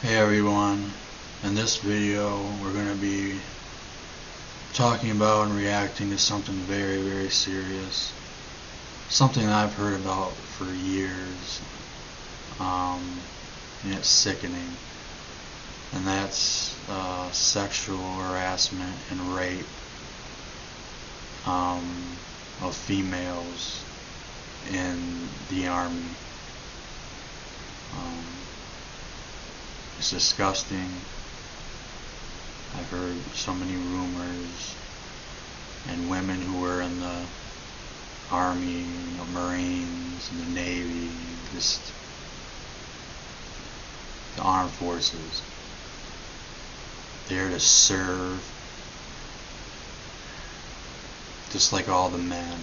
Hey everyone, in this video we're going to be talking about and reacting to something very, very serious. Something that I've heard about for years, and it's sickening. And that's sexual harassment and rape of females in the Army. It's disgusting. I've heard so many rumors, and women who were in the Army, Marines, and the Navy, just the armed forces, there to serve, just like all the men.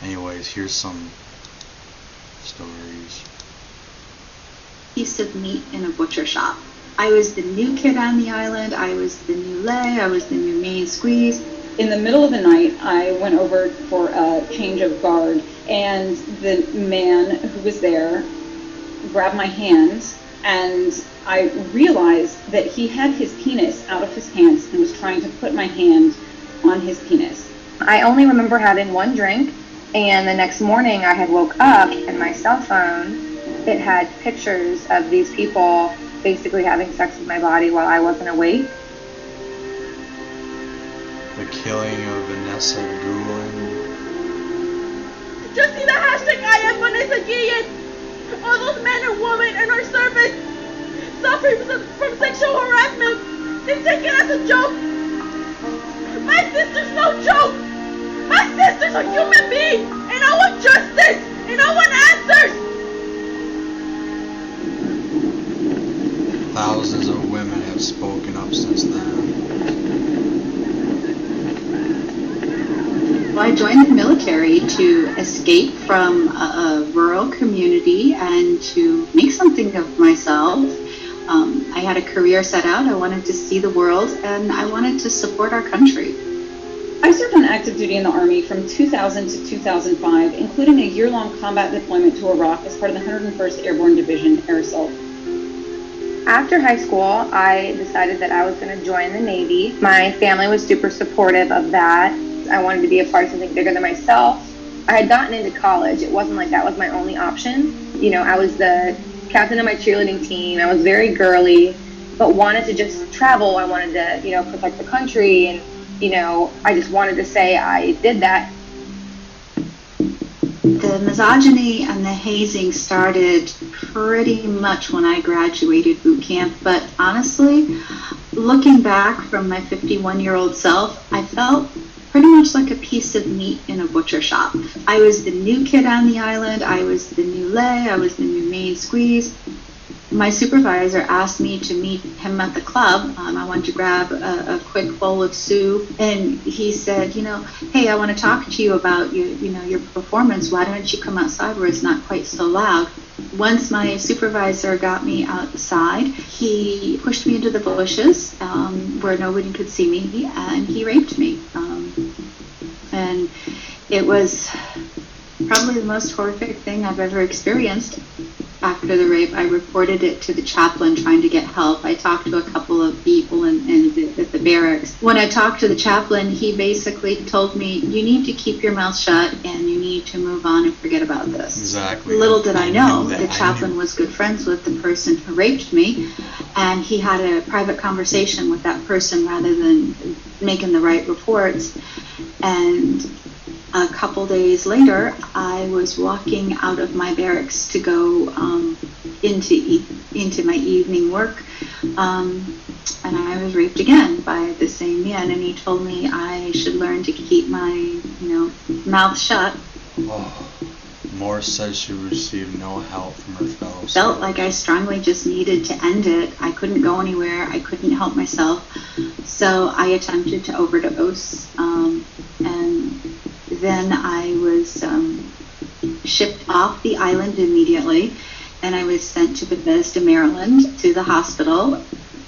Anyways, here's some stories. Piece of meat in a butcher shop. I was the new kid on the island. I was the new lay. I was the new main squeeze. In the middle of the night, I went over for a change of guard, and the man who was there grabbed my hand, and I realized that he had his penis out of his pants and was trying to put my hand on his penis. I only remember having one drink, and the next morning I had woke up and my cell phone, it had pictures of these people basically having sex with my body while I wasn't awake. The killing of Vanessa Guillen. Just see the hashtag I am Vanessa Guillen. All those men and women in our service suffering from sexual harassment. They take it as a joke. My sister's no joke. My sister's a human being, and I want justice, and I want answers. Thousands of women have spoken up since then. Well, I joined the military to escape from a rural community and to make something of myself. I had a career set out. I wanted to see the world, and I wanted to support our country. I served on active duty in the Army from 2000 to 2005, including a year-long combat deployment to Iraq as part of the 101st Airborne Division Air Assault. After high school, I decided that I was going to join the Navy. My family was super supportive of that. I wanted to be a part of something bigger than myself. I had gotten into college. It wasn't like that was my only option. You know, I was the captain of my cheerleading team. I was very girly, but wanted to just travel. I wanted to, protect the country, and, I just wanted to say I did that. The misogyny and the hazing started pretty much when I graduated boot camp, but honestly, looking back from my 51-year-old self, I felt pretty much like a piece of meat in a butcher shop. I was the new kid on the island. I was the new lay. I was the new main squeeze. My supervisor asked me to meet him at the club. I wanted to grab a quick bowl of soup, and he said, hey, I want to talk to you about your performance. Why don't you come outside where it's not quite so loud? Once my supervisor got me outside, he pushed me into the bushes where nobody could see me, and he raped me. And it was probably the most horrific thing I've ever experienced. After the rape, I reported it to the chaplain trying to get help. I talked to a couple of people at the barracks. When I talked to the chaplain, he basically told me, you need to keep your mouth shut and you need to move on and forget about this. Exactly. Little did I know, the chaplain was good friends with the person who raped me, and he had a private conversation with that person rather than making the right reports. And a couple days later, I was walking out of my barracks to go into my evening work, and I was raped again by the same man, and he told me I should learn to keep my, mouth shut. Oh, Moore said she received no help from her fellow soldiers. Felt like I strongly just needed to end it. I couldn't go anywhere. I couldn't help myself. So I attempted to overdose, and then I was shipped off the island immediately, and I was sent to Bethesda, Maryland, to the hospital.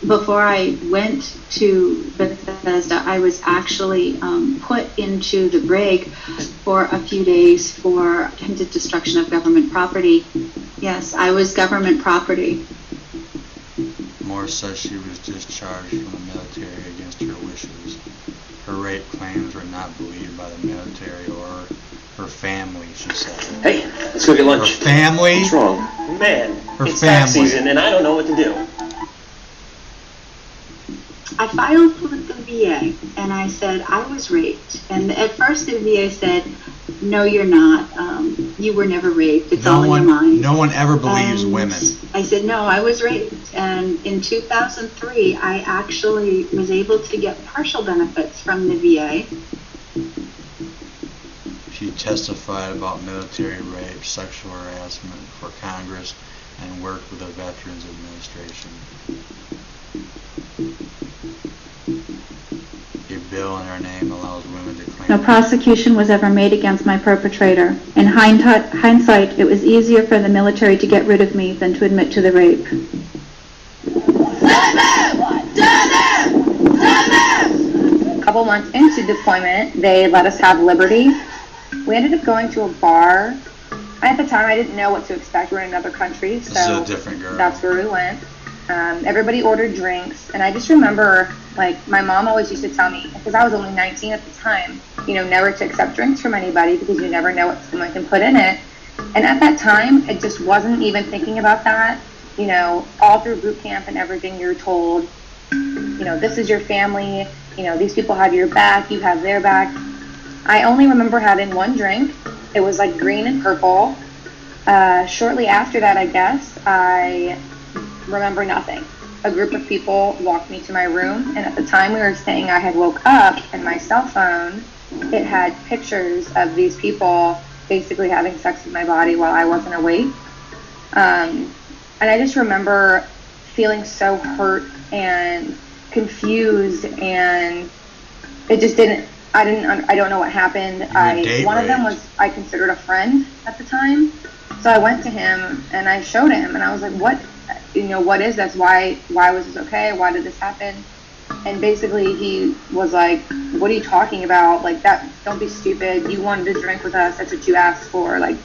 Before I went to Bethesda, I was actually put into the brig for a few days for attempted destruction of government property. Yes, I was government property. Moore says she was discharged from the military against her wishes. Her rape claims were not believed by the military or her family, she said. Hey, let's go get lunch. Her family? What's wrong? Man, Her it's family. tax season and I don't know what to do. I filed with the VA and I said I was raped. And at first the VA said, no, you're not. You were never raped. It's all in your mind. No one ever believes And women. I said, no, I was raped. And in 2003, I actually was able to get partial benefits from the VA. She testified about military rape, sexual harassment for Congress, and worked with the Veterans Administration. A bill in her name allows women to claim... No prosecution was ever made against my perpetrator. In hindsight, it was easier for the military to get rid of me than to admit to the rape. A couple months into deployment, they let us have liberty. We ended up going to a bar. At the time, I didn't know what to expect. We're in another country, This so is a different girl. that's where we went. Everybody ordered drinks, and I just remember, like, my mom always used to tell me, because I was only 19 at the time, you know, never to accept drinks from anybody because you never know what someone can put in it. And at that time, it just wasn't even thinking about that. You know, all through boot camp and everything, you're told, you know, this is your family, you know, these people have your back, you have their back. I only remember having one drink. It was like green and purple. Shortly after that, I guess, I remember nothing. A group of people walked me to my room, and at the time we were staying, I had woke up, and my cell phone, it had pictures of these people basically having sex with my body while I wasn't awake. And I just remember feeling so hurt and confused, and it just I don't know what happened. One of them was I considered a friend at the time. So I went to him and I showed him, and I was like, what is this? Why was this okay? Why did this happen? And basically he was like, what are you talking about? Like, don't be stupid. You wanted to drink with us. That's what you asked for. Like,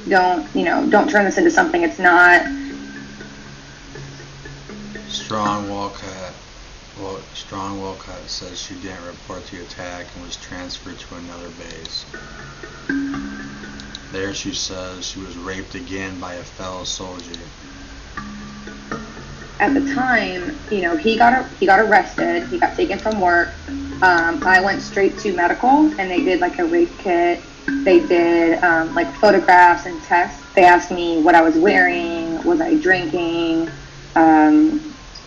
don't turn this into something it's not. Strong Wolcott says she didn't report the attack and was transferred to another base. There she says she was raped again by a fellow soldier. At the time, you know, he got arrested. He got taken from work. I went straight to medical, and they did like a rape kit. They did like photographs and tests. They asked me what I was wearing. Was I drinking?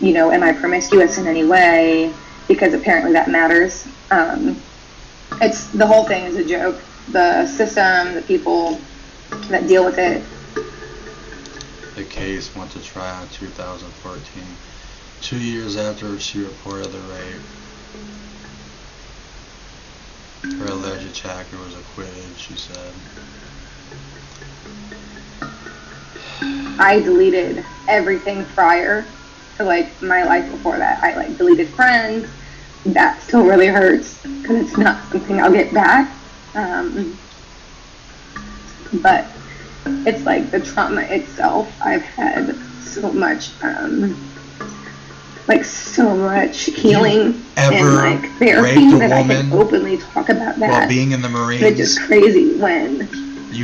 You know, am I promiscuous in any way? Because apparently that matters. It's the whole thing is a joke. The system, the people that deal with it. The case went to trial in 2014. 2 years after she reported the rape, her alleged attacker was acquitted, she said. I deleted everything prior to like my life before that. I like deleted friends. That still really hurts because it's not something I'll get back. But it's like the trauma itself. I've had so much, so much healing and like therapy that I can openly talk about that. While being in the Marines, it's just crazy when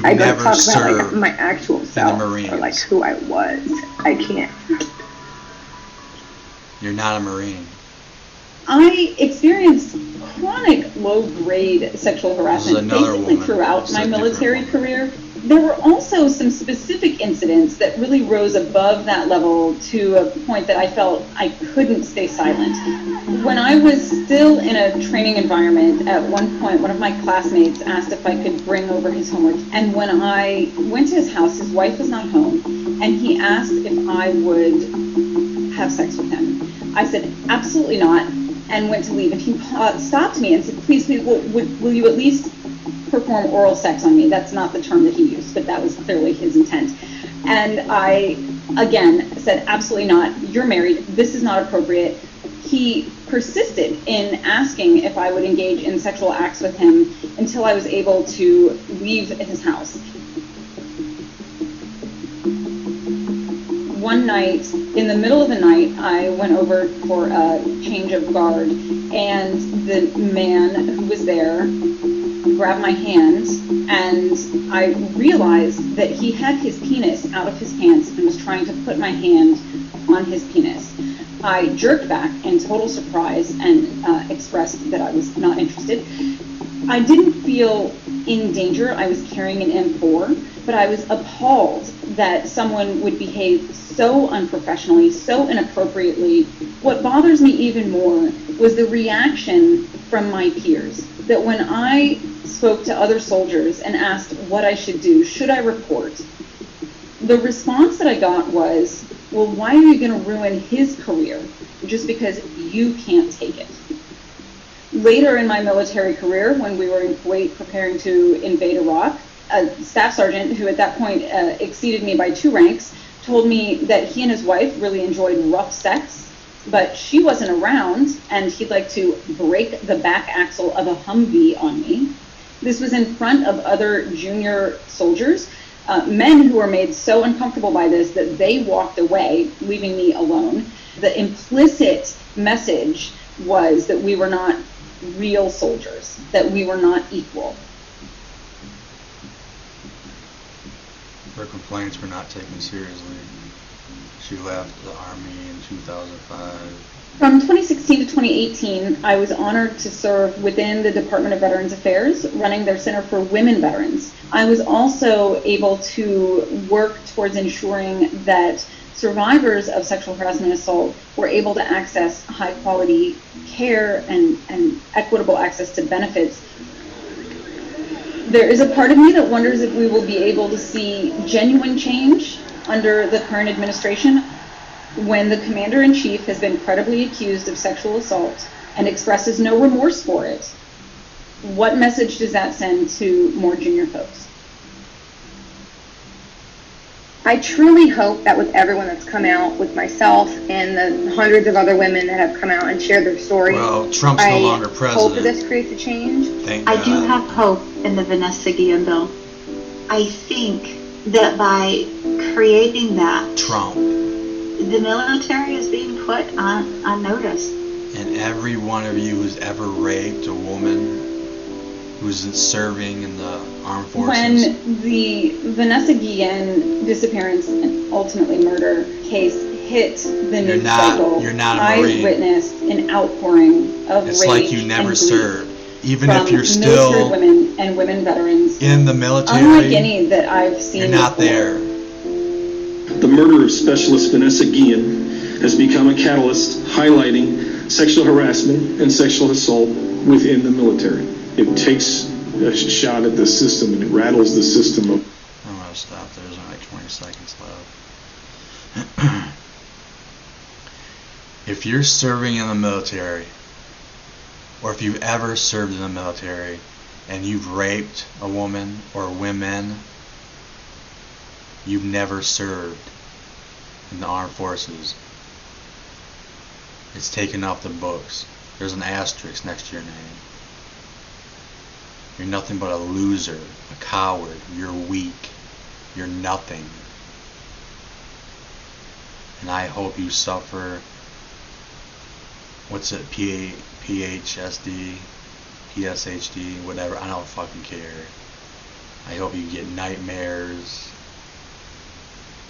I don't talk about like my actual self or like who I was. I can't. You're not a Marine. I experienced chronic low-grade sexual harassment basically throughout my military career. There were also some specific incidents that really rose above that level to a point that I felt I couldn't stay silent. When I was still in a training environment, at one point, one of my classmates asked if I could bring over his homework. And when I went to his house, his wife was not home, and he asked if I would have sex with him. I said, absolutely not, and went to leave. And he stopped me and said, please, will you at least perform oral sex on me? That's not the term that he used, but that was clearly his intent. And I, again, said, absolutely not. You're married. This is not appropriate. He persisted in asking if I would engage in sexual acts with him until I was able to leave his house. one night, in the middle of the night, I went over for a change of guard, and the man who was there grabbed my hand, and I realized that he had his penis out of his pants and was trying to put my hand on his penis. I jerked back in total surprise and expressed that I was not interested. I didn't feel in danger. I was carrying an M4, but I was appalled that someone would behave so unprofessionally, so inappropriately. What bothers me even more was the reaction from my peers, that when I spoke to other soldiers and asked what I should do, should I report, the response that I got was, well, why are you going to ruin his career just because you can't take it? Later in my military career, when we were in Kuwait preparing to invade Iraq, a staff sergeant who at that point exceeded me by 2 ranks told me that he and his wife really enjoyed rough sex, but she wasn't around and he'd like to break the back axle of a Humvee on me. This was in front of other junior soldiers, men who were made so uncomfortable by this that they walked away, leaving me alone. The implicit message was that we were not real soldiers, that we were not equal. Her complaints were not taken seriously. She left the Army in 2005. From 2016 to 2018, I was honored to serve within the Department of Veterans Affairs, running their Center for Women Veterans. I was also able to work towards ensuring that survivors of sexual harassment and assault were able to access high-quality care and equitable access to benefits. There is a part of me that wonders if we will be able to see genuine change under the current administration when the commander-in-chief has been credibly accused of sexual assault and expresses no remorse for it. What message does that send to more junior folks? I truly hope that with everyone that's come out, with myself and the hundreds of other women that have come out and shared their story, Well, Trump's no longer I hope president. that this creates a change. Thank I God. do have hope in the Vanessa Guillen bill. I think that by creating that, Trump. the military is being put on notice. And every one of you who's ever raped a woman who's serving in the armed forces. When the Vanessa Guillen disappearance and ultimately murder case hit the news cycle, you're not a I Marine. witnessed an outpouring of It's rage like you never and grief served. Even from if you're military still women and women veterans, in the military, unlike any that I've seen you're not before. there. The murder of Specialist Vanessa Guillen has become a catalyst highlighting sexual harassment and sexual assault within the military. It takes a shot at the system and it rattles the system. I'm going to stop. There's only like 20 seconds left. If you're serving in the military, or if you've ever served in the military, and you've raped a woman or women, you've never served in the armed forces. It's taken off the books. There's an asterisk next to your name. You're nothing but a loser, a coward. You're weak. You're nothing. And I hope you suffer, what's it, PHSD, PSHD, whatever, I don't fucking care. I hope you get nightmares.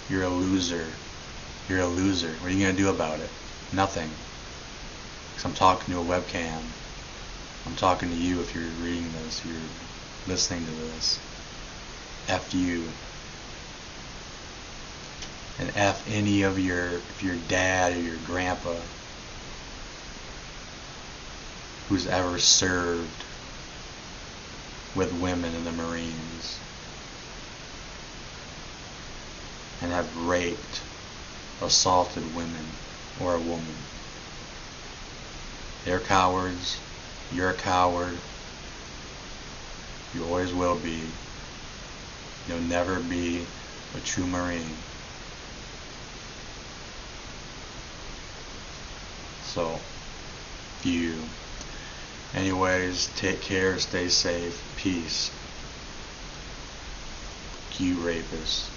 You're a loser. You're a loser. What are you going to do about it? Nothing. Because I'm talking to a webcam. I'm talking to you if you're reading this, you're listening to this. F you. And F any of if your dad or your grandpa who's ever served with women in the Marines and have raped, assaulted women or a woman. They're cowards. You're a coward. You always will be. You'll never be a true Marine. So, you. Anyways, take care, stay safe, peace. You rapists.